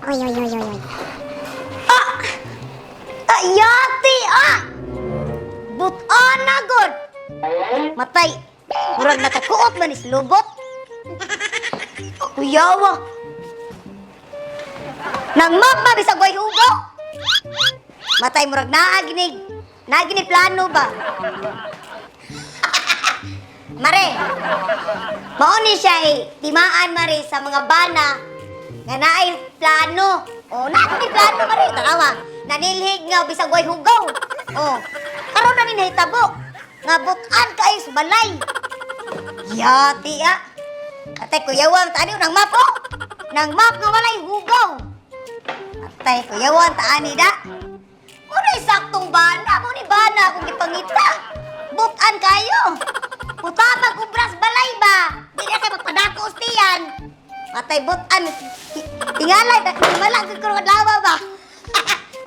Oy, oy, oy, oy, oy. Ah! Ayati, ah! Butan na, God! Matay. Murag nakakuot man is lubot. Kuyawa. Nang mapa bisag way hugo. Matay murag naaginig. Naaginig plano ba? Mare. Mauni siya timaan mare sa mga bana nga naay plano. Oh, naay plano mare tarawa. Nanilhig nga bisag way hugaw. Oh. Karon na ni nahitabo. Nga butan kay sa balay. Yati ah. Atay kuyawan tani nang map oh. Nang map nga walay hugaw. Atay kuyawan taani da. Muna saktong bana, muna bana kung ipangita. Butan kayo. Putabag ubras balay ba? Di na kayo magpadako ustiyan. Atay butan. Tingalay, malagod ko ng lawa ba?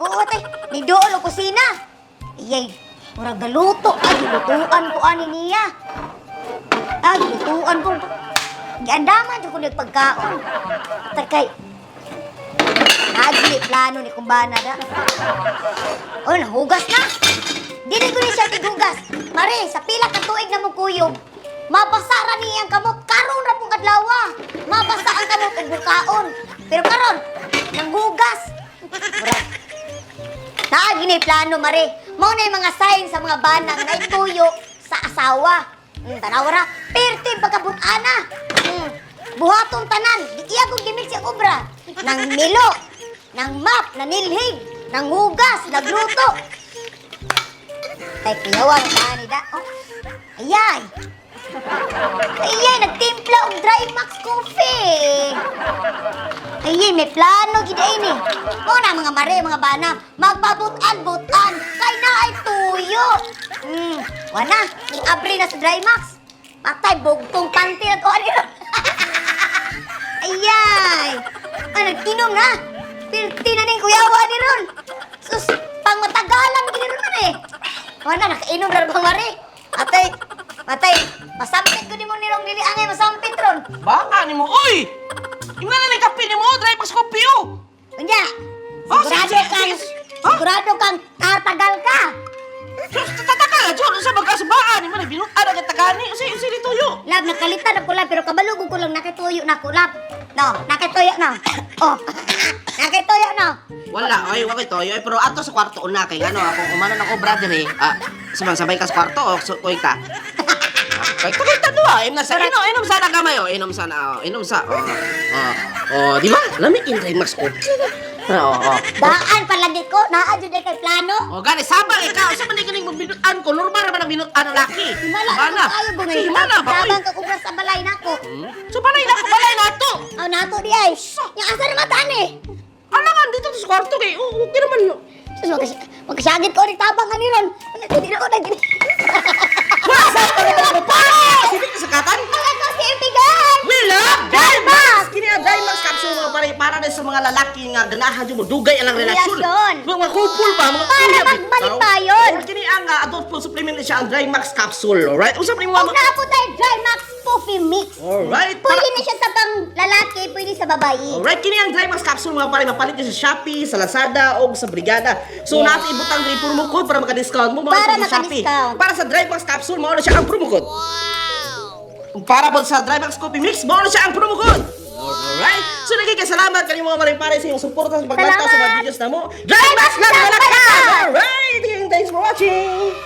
Oo, tay. Ni doon o kusina. Iyay, murag galuto. Ay, lutuan ko ani niya. Ay, lutuan ko. Giandaman ko nagpagkaon. Atay kay, nagli plano ni kumbana da. O, nahugas na. Dili ko ni siya tigugas. Mare, sa pila ka tuig na mo kuyog. Mabasa ra niyang kamot. Karon ra pong adlawa. Mabasa ang kamot ug bukaon. Pero karon, nanghugas. Murag. Naa gini plano, Mare. Mao na yung mga sign sa mga bana nga naituyo sa asawa. Tanaw ra, perti pagkabutana. Buhaton tanan, di iya kong gimik siya obra. Nang milo, nang map, nanilhig, nang hugas, nagluto. Tay kuyawan ka ni da. Oh. Ayay. Ayay, nagtimpla og dry max coffee. Ayay, may plano gid ay ni. Mo na mga mare, mga bana, magpabutan-butan kay naay tuyo. Wana, ning abri na sa dry max. Patay bugtong panty na to ani. Ayay. Nagkinom na. Pilti na ning kuyawa ni ron. Sus, pang matagalan gid ron man eh. Wana, nakainom na ron bang mare. Atay, masampit ko ni mo nirong dili angay masampit ron. Baka ni mo, uy! Ima na lang kape ni mo, dry pas kopi oh! Unya, Oh, sigurado kang tatagal ka. Sus, tataka ka, Jun, sa magkasabaan, ima na binutan ang tagani, usi dito yo! Lab, nakalitan ako lab, pero kabalugong ko lang nakituyo na ako lab. No, nakituyo na. Oh, nakituyo na. Wala, ay, wala ito, pero ato sa kwarto una kay ano, kung umano ng obra din sabay ka sa kwarto, o sukoy ka. Kay kita dua, inom sana gamay oh, inom sana, inom sa. Di ba? Lamikin kay Max ko. Daan palagi ko, naa jud kay plano. Gani sabang ikaw, sa man kining magbinutan ko, normal naman ang binutan ng laki. Himala, ayo bungay. Himala ba? Tabang ka kubras sa balay nako. So balay na to. Oh, nato di ay. Yang asa naman tani. Alangan dito sa kwarto kay, okay naman. Sus, magkasyagit ko rin tabang ka niron. Hindi na ako nagini. Wasa ka na pa! Sige ka sa katan? Ang ko si Impigan! We love Drymax! Kini ang Drymax capsule mga pare para din sa mga lalaki nga ganahan yung dugay ang relasyon. Relasyon. Mga couple ba? Mga Para kuya, magbalik bitaw. tayon. Kini ang adult food supplement siya ang Drymax capsule, alright? Usap ni mo Kung napo tayo dry max coffee mix. Alright. Pwede na siya sa pang lalaki, pwede sa babae. Alright, kini ang Drymax capsule mga pare mapalit niya sa Shopee, sa Lazada o sa Brigada. So Yes. natin ibutang yung promo code para maka-discount mo Para sa Shopee. maka-discount. Para sa Drymax capsule, mao na siya ang promo code. Para po sa Drymax Coffee Mix, mao na siya ang promo code. Alright? So nagkikasalamat kanyo mga pare-pare sa iyong suporta sa pagbanta sa mga videos na mo. Drymax lang! Alright! Thanks for watching!